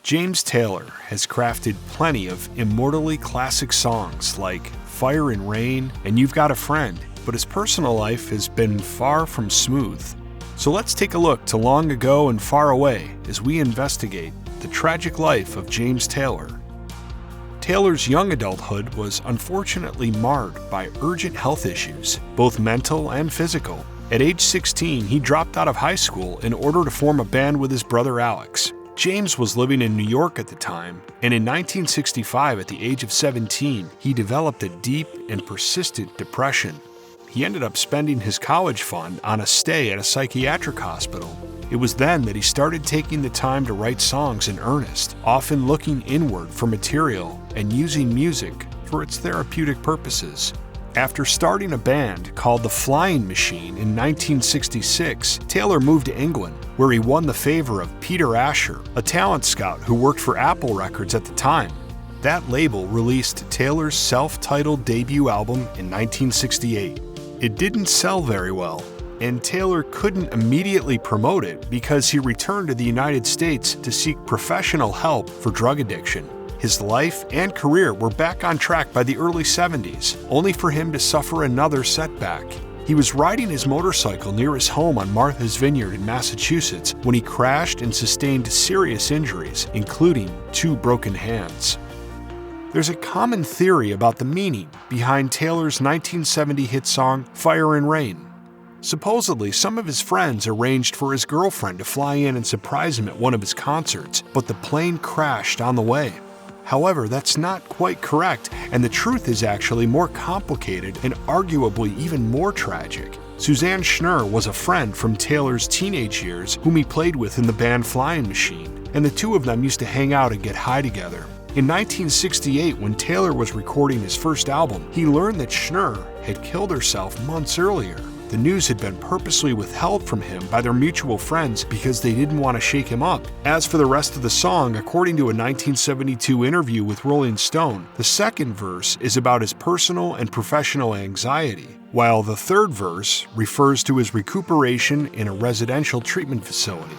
James Taylor has crafted plenty of immortally classic songs like Fire and Rain and You've Got a Friend, but his personal life has been far from smooth. So let's take a look to long ago and far away as we investigate the tragic life of James Taylor. Taylor's young adulthood was unfortunately marred by urgent health issues, both mental and physical. At age 16, he dropped out of high school in order to form a band with his brother Alex. James was living in New York at the time, and in 1965, at the age of 17, he developed a deep and persistent depression. He ended up spending his college fund on a stay at a psychiatric hospital. It was then that he started taking the time to write songs in earnest, often looking inward for material and using music for its therapeutic purposes. After starting a band called The Flying Machine in 1966, Taylor moved to England, where he won the favor of Peter Asher, a talent scout who worked for Apple Records at the time. That label released Taylor's self-titled debut album in 1968. It didn't sell very well, and Taylor couldn't immediately promote it because he returned to the United States to seek professional help for drug addiction. His life and career were back on track by the early 70s, only for him to suffer another setback. He was riding his motorcycle near his home on Martha's Vineyard in Massachusetts when he crashed and sustained serious injuries, including 2 broken hands. There's a common theory about the meaning behind Taylor's 1970 hit song, Fire and Rain. Supposedly, some of his friends arranged for his girlfriend to fly in and surprise him at one of his concerts, but the plane crashed on the way. However, that's not quite correct, and the truth is actually more complicated and arguably even more tragic. Suzanne Schnurr was a friend from Taylor's teenage years whom he played with in the band Flying Machine, and the two of them used to hang out and get high together. In 1968, when Taylor was recording his first album, he learned that Schnurr had killed herself months earlier. The news had been purposely withheld from him by their mutual friends because they didn't want to shake him up. As for the rest of the song, according to a 1972 interview with Rolling Stone, the second verse is about his personal and professional anxiety, while the third verse refers to his recuperation in a residential treatment facility.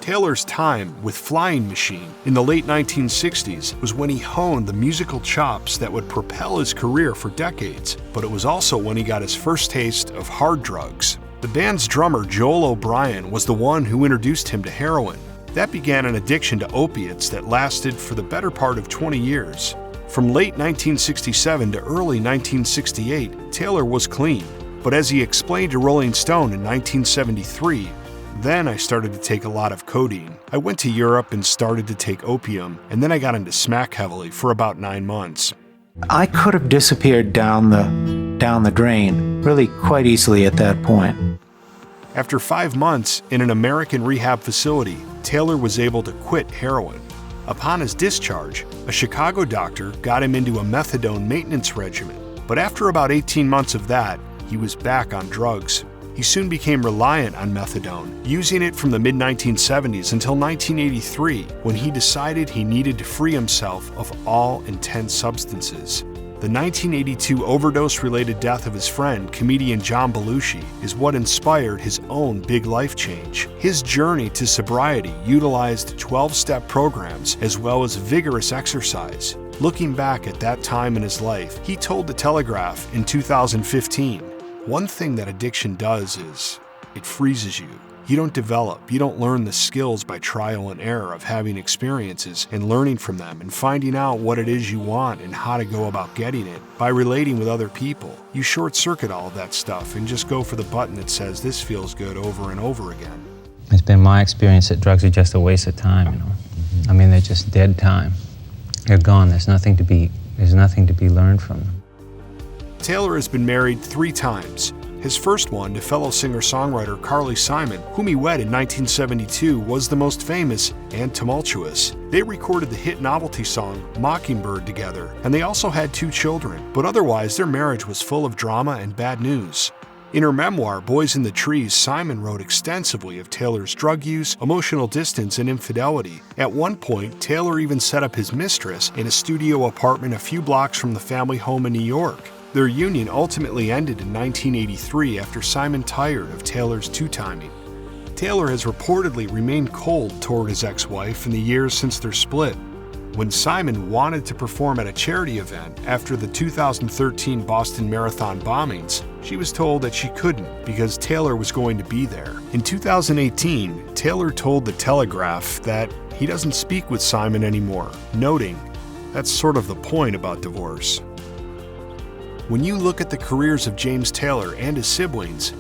Taylor's time with Flying Machine in the late 1960s was when he honed the musical chops that would propel his career for decades, but it was also when he got his first taste of hard drugs. The band's drummer Joel O'Brien was the one who introduced him to heroin. That began an addiction to opiates that lasted for the better part of 20 years. From late 1967 to early 1968, Taylor was clean, but as he explained to Rolling Stone in 1973, "Then I started to take a lot of codeine. I went to Europe and started to take opium, and then I got into smack heavily for about 9 months. I could have disappeared down the drain really quite easily at that point." After 5 months in an American rehab facility, Taylor was able to quit heroin. Upon his discharge, a Chicago doctor got him into a methadone maintenance regimen, but after about 18 months of that, he was back on drugs. He soon became reliant on methadone, using it from the mid-1970s until 1983, when he decided he needed to free himself of all intense substances. The 1982 overdose-related death of his friend, comedian John Belushi, is what inspired his own big life change. His journey to sobriety utilized 12-step programs as well as vigorous exercise. Looking back at that time in his life, he told The Telegraph in 2015, "One thing that addiction does is it freezes you. You don't develop, you don't learn the skills by trial and error of having experiences and learning from them and finding out what it is you want and how to go about getting it by relating with other people. You short-circuit all of that stuff and just go for the button that says this feels good over and over again." It's been my experience that drugs are just a waste of time, you know. I mean, they're just dead time. They're gone. There's nothing to be learned from them. Taylor has been married 3 times. His first one to fellow singer-songwriter Carly Simon, whom he wed in 1972, was the most famous and tumultuous. They recorded the hit novelty song Mockingbird together, and they also had 2 children, but otherwise their marriage was full of drama and bad news. In her memoir, Boys in the Trees, Simon wrote extensively of Taylor's drug use, emotional distance, and infidelity. At one point, Taylor even set up his mistress in a studio apartment a few blocks from the family home in New York. Their union ultimately ended in 1983 after Simon tired of Taylor's two-timing. Taylor has reportedly remained cold toward his ex-wife in the years since their split. When Simon wanted to perform at a charity event after the 2013 Boston Marathon bombings, she was told that she couldn't because Taylor was going to be there. In 2018, Taylor told The Telegraph that he doesn't speak with Simon anymore, noting, "That's sort of the point about divorce." When you look at the careers of James Taylor and his siblings,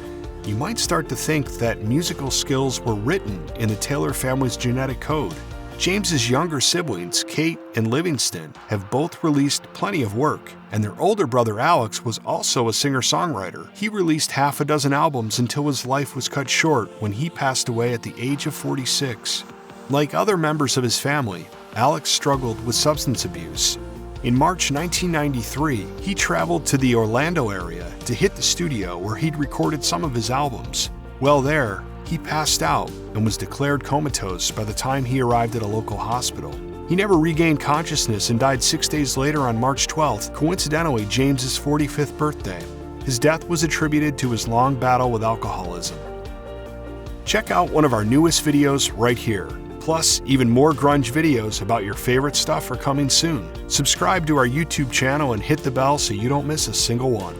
you might start to think that musical skills were written in the Taylor family's genetic code. James's younger siblings, Kate and Livingston, have both released plenty of work, and their older brother Alex was also a singer-songwriter. He released half a dozen albums until his life was cut short when he passed away at the age of 46. Like other members of his family, Alex struggled with substance abuse. In March 1993, he traveled to the Orlando area to hit the studio where he'd recorded some of his albums. While there, he passed out and was declared comatose by the time he arrived at a local hospital. He never regained consciousness and died 6 days later on March 12th, coincidentally James's 45th birthday. His death was attributed to his long battle with alcoholism. Check out one of our newest videos right here. Plus, even more grunge videos about your favorite stuff are coming soon. Subscribe to our YouTube channel and hit the bell so you don't miss a single one.